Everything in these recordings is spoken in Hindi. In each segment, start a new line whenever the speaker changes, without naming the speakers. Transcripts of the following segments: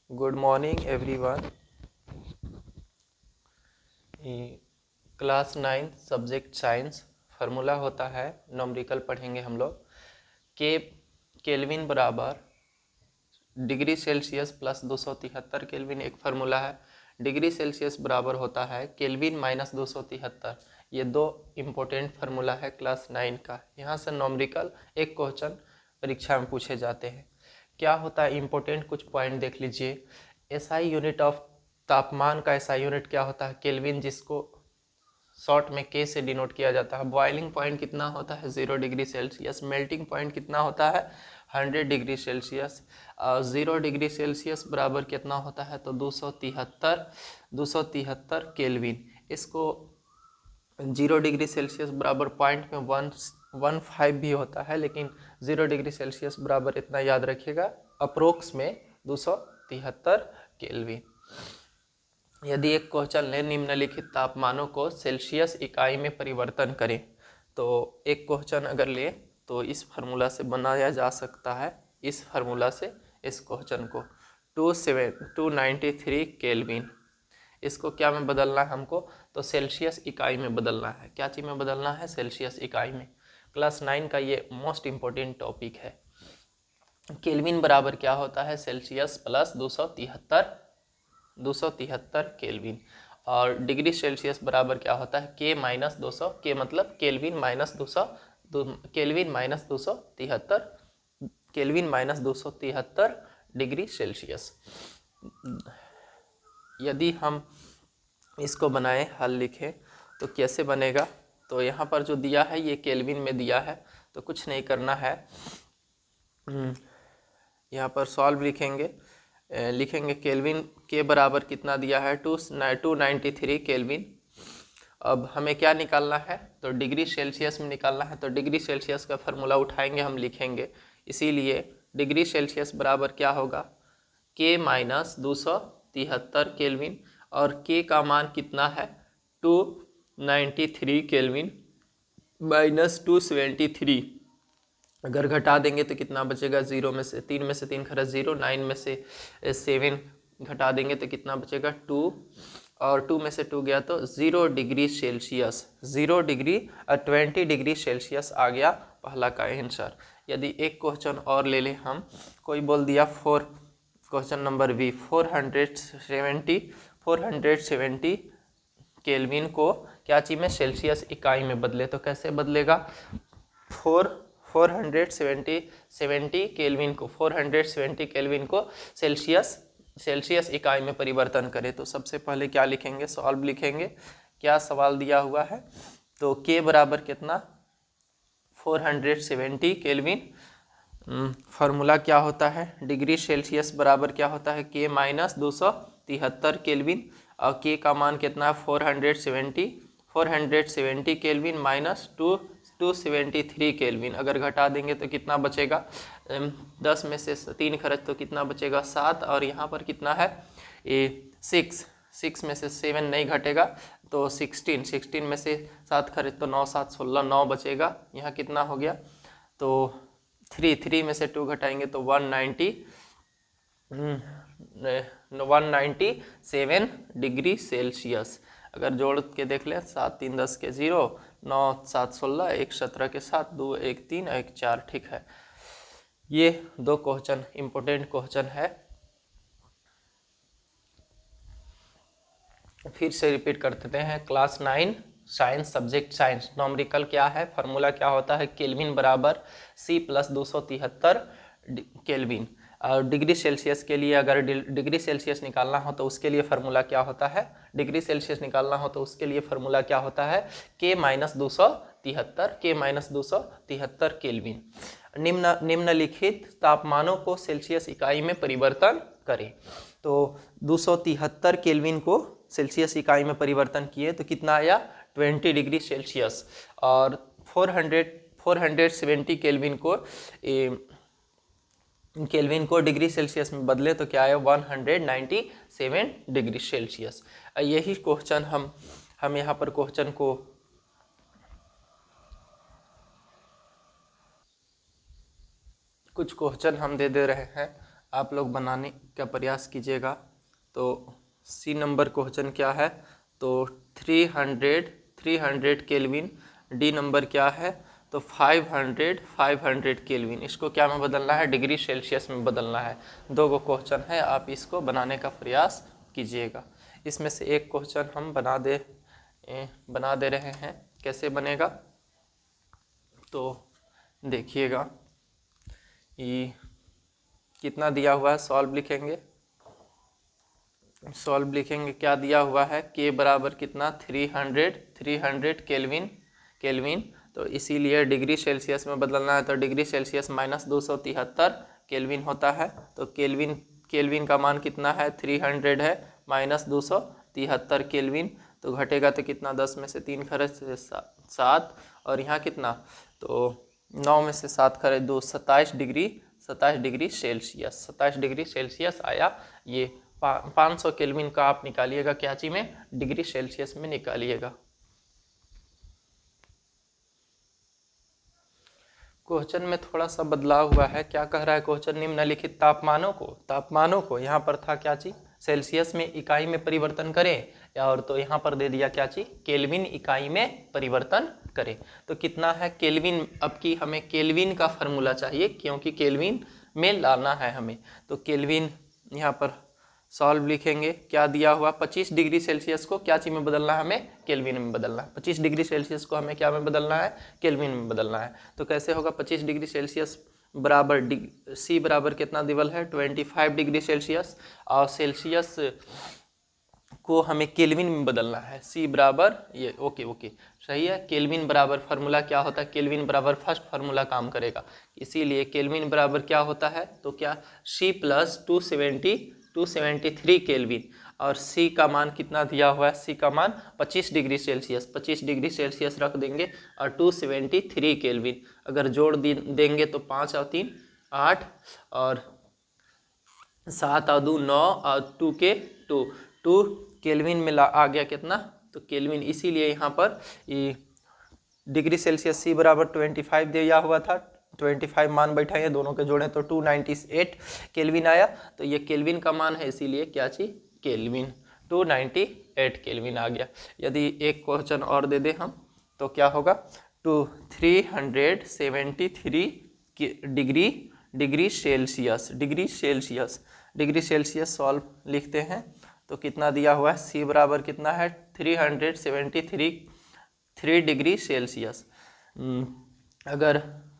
Good morning everyone. Class 9 subject science formula होता है, न्यूमेरिकल पढ़ेंगे हम लोग। के केल्विन बराबर डिग्री सेल्सियस प्लस 273 केल्विन एक फार्मूला है। डिग्री सेल्सियस बराबर होता है केल्विन माइनस 273। ये दो इम्पोर्टेंट फार्मूला है क्लास 9 का। यहाँ से न्यूमेरिकल एक क्वेश्चन परीक्षा में पूछे जाते हैं। क्या होता है इम्पोर्टेंट, कुछ पॉइंट देख लीजिए। एसआई यूनिट ऑफ तापमान का एसआई यूनिट क्या होता है? केल्विन, जिसको शॉर्ट में के से डिनोट किया जाता है। बॉइलिंग पॉइंट कितना होता है? 0 डिग्री सेल्सियस। मेल्टिंग पॉइंट कितना होता है? 100 डिग्री सेल्सियस। 0 डिग्री सेल्सियस बराबर कितना होता है? तो 273 केल्विन। इसको 0 डिग्री सेल्सियस बराबर पॉइंट में 115 भी होता है, लेकिन 0 डिग्री सेल्सियस बराबर इतना याद रखिएगा, अप्रोक्स में 273 केल्विन। यदि एक क्वेश्चन ले निम्नलिखित तापमानों को सेल्सियस इकाई में परिवर्तन करें, तो एक क्वेश्चन अगर ले तो इस फार्मूला से बनाया जा सकता है। इस फार्मूला से इस क्वेश्चन को 293 केल्विन, इसको क्या में बदलना है हमको? तो सेल्सियस इकाई में बदलना है। क्या चीज़ में बदलना है? सेल्सियस इकाई में। क्लास 9 का ये मोस्ट इम्पोर्टेंट टॉपिक है। केल्विन बराबर क्या होता है? Celsius plus 273 kelvin. और डिग्री सेल्सियस बराबर क्या होता है? के माइनस 200, के मतलब kelvin minus 200, kelvin minus 273, kelvin minus 273 degree Celsius. यदि हम इसको बनाए, हल लिखें, तो कैसे बनेगा? तो यहाँ पर जो दिया है ये केल्विन में दिया है, तो कुछ नहीं करना है। यहाँ पर सॉल्व लिखेंगे केल्विन के बराबर कितना दिया है? 293 केल्विन। अब हमें क्या निकालना है? तो डिग्री सेल्सियस में निकालना है। तो डिग्री सेल्सियस का फार्मूला उठाएंगे, हम लिखेंगे। इसीलिए डिग्री सेल्सियस बराबर क्या होगा? के माइनस 273 केल्विन, और के का मान कितना है? 293 केल्विन माइनस 273। अगर घटा देंगे तो कितना बचेगा? 0 में से 3 में से 3 खरा 0, 9 में से 7 घटा देंगे तो कितना बचेगा? 2, और 2 में से 2 गया तो 0 degree Celsius, 0 degree 20 degree Celsius आ गया पहला का आंसर। यदि एक क्वेश्चन और ले लें हम, कोई बोल दिया क्वेश्चन नंबर बी, 470 केल्विन को क्या चीज़ में? सेल्सियस इकाई में बदले, तो कैसे बदलेगा? 470 केल्विन को सेल्सियस इकाई में परिवर्तन करें। तो सबसे पहले क्या लिखेंगे? सॉल्व लिखेंगे। क्या सवाल दिया हुआ है? तो के बराबर कितना? 470 केल्विन। फार्मूला क्या होता है? डिग्री सेल्सियस बराबर क्या होता है? के माइनस 273 केल्विन, और के का मान कितना है? 470 केल्विन माइनस 273 केल्विन। अगर घटा देंगे तो कितना बचेगा? 10 में से 3 खर्च तो कितना बचेगा? 7, और यहाँ पर कितना है? 6 में से 7 नहीं घटेगा तो 16 में से 7 खर्च तो 9 7 16, 9 बचेगा। यहाँ कितना हो गया? तो 3 में से 2 घटाएंगे तो 197 डिग्री सेल्सियस। अगर जोड़ के देख लें, 7 3 10 के 0, 9 7 16, 1 17 के 7, 2 1 3, 1 4। ठीक है, ये दो क्वेश्चन इंपॉर्टेंट क्वेश्चन है। फिर से रिपीट कर देते हैं। Class 9 science subject science, numerical क्या है? फार्मूला क्या होता है? केल्विन बराबर C प्लस 273 केल्विन। और डिग्री सेल्सियस के लिए अगर डिग्री सेल्सियस निकालना हो तो उसके लिए फार्मूला क्या होता है? डिग्री सेल्सियस निकालना हो तो उसके लिए फार्मूला क्या होता है? के माइनस 273 केल्विन। निम्नलिखित तापमानों को सेल्सियस इकाई में परिवर्तन करें। तो 273 केल्विन को सेल्सियस इकाई में परिवर्तन किए तो कितना आया? 20 डिग्री सेल्सियस। और 470 केल्विन को डिग्री सेल्सियस में बदले तो क्या आया? 197 डिग्री सेल्सियस। यही क्वेश्चन हम यहाँ पर कुछ क्वेश्चन हम दे रहे हैं, आप लोग बनाने का प्रयास कीजिएगा। तो सी नंबर क्वेश्चन क्या है, तो 300 केल्विन। डी नंबर क्या है, तो 500 केल्विन। इसको क्या में बदलना है, डिग्री सेल्सियस में बदलना है। दो गो क्वेश्चन है, आप इसको बनाने का प्रयास कीजिएगा। इसमें से एक क्वेश्चन हम बना दे रहे हैं। कैसे बनेगा, तो देखिएगा। ये कितना दिया हुआ है, सॉल्व लिखेंगे। क्या दिया हुआ है, के बराबर कितना 300 केल्विन। तो इसीलिए डिग्री सेल्सियस में बदलना है, तो डिग्री सेल्सियस -273 केल्विन होता है। तो केल्विन का मान कितना है, 300 है, -273 केल्विन। तो घटेगा तो कितना, 10 में से 3 खर्च 7, और यहाँ कितना, तो 9 में से 7 खर्च 2, 27 डिग्री सेल्सियस आया। ये 500 केल्विन का आप निकालिएगा, क्या चीज में, डिग्री सेल्सियस में निकालिएगा। क्वेश्चन में थोड़ा सा बदलाव हुआ है। क्या कह रहा है क्वेश्चन, निम्नलिखित तापमानों को यहाँ पर था क्या चीज, सेल्सियस में इकाई में परिवर्तन करें, या और तो यहाँ पर दे दिया क्या चीज, केल्विन इकाई में परिवर्तन करें। तो कितना है केल्विन, अब की हमें केल्विन का फॉर्मूला चाहिए, क्योंकि केल्विन में लाना है हमें। तो केल्विन यहाँ पर सॉल्व लिखेंगे। क्या दिया हुआ, 25 डिग्री सेल्सियस को क्या चीज में बदलना है, हमें केल्विन में बदलना है। 25 डिग्री सेल्सियस को हमें क्या में बदलना है, केल्विन में बदलना है। तो कैसे होगा, 25 डिग्री सेल्सियस बराबर सी बराबर कितना दिवल है, 25 डिग्री सेल्सियस, और सेल्सियस को हमें केल्विन में बदलना है। सी बराबर ये ओके सही है। केल्विन बराबर फार्मूला क्या होता है, केल्विन बराबर फर्स्ट फार्मूला काम करेगा, इसीलिए केल्विन बराबर क्या होता है, तो क्या सी प्लस 273 केल्विन, और सी का मान कितना दिया हुआ है, सी का मान 25 डिग्री सेल्सियस रख देंगे, और 273 केल्विन अगर जोड़ देंगे तो 5 और 3 8, और 7 और 2 9, और 2 के 2 केल्विन में आ गया कितना, तो केल्विन, इसीलिए यहाँ पर ये डिग्री सेल्सियस सी बराबर 25 दिया हुआ था, 25 मान बैठा है, दोनों के जोड़ें तो 298 केल्विन आया। तो ये केल्विन का मान है, इसीलिए क्या चीज, केल्विन, 298 केल्विन आ गया। यदि एक क्वेश्चन और दे दे हम, तो क्या होगा, 373 डिग्री सेल्सियस सॉल्व लिखते हैं। तो कितना दिया हुआ है, सी बराबर कितना है, 373 डिग्री सेल्सियस।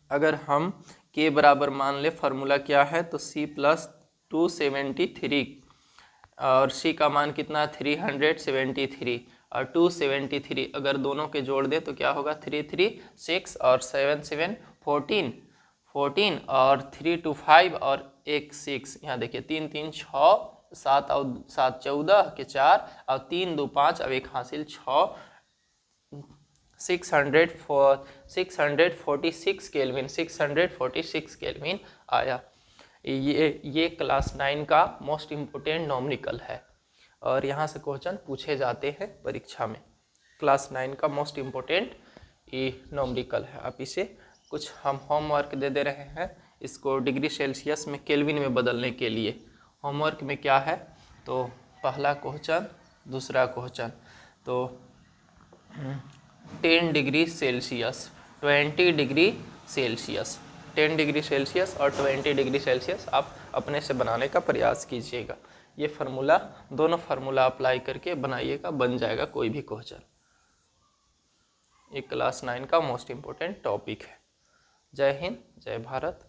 अगर हम के बराबर मान ले, फार्मूला क्या है, तो सी प्लस 273, और सी का मान कितना है, 373, और 273 अगर दोनों के जोड़ दे तो क्या होगा, 3 3 6 और 7 7 14, और 3 2 5 और 1 6, यहाँ देखिए 3 3 6 7 और 7 14 के 4, और 3 2 5, अब एक हासिल 6, 646 केल्विन आया। ये क्लास 9 का मोस्ट इम्पोर्टेंट नॉमरिकल है, और यहाँ से क्वेश्चन पूछे जाते हैं परीक्षा में। क्लास 9 का मोस्ट इम्पोर्टेंट ये नॉमरिकल है। आप इसे कुछ हम होमवर्क दे रहे हैं, इसको डिग्री सेल्सियस में केल्विन में बदलने के लिए। होमवर्क में क्या है, तो पहला क्वेश्चन, दूसरा क्वेश्चन, तो 10 degree Celsius 20 degree Celsius, 10 degree Celsius और 20 डिग्री सेल्सियस आप अपने से बनाने का प्रयास कीजिएगा। ये फार्मूला, दोनों फार्मूला अप्लाई करके बनाइएगा, बन जाएगा कोई भी क्वेश्चन। ये क्लास 9 का मोस्ट इम्पोर्टेंट टॉपिक है। जय हिंद, जय भारत।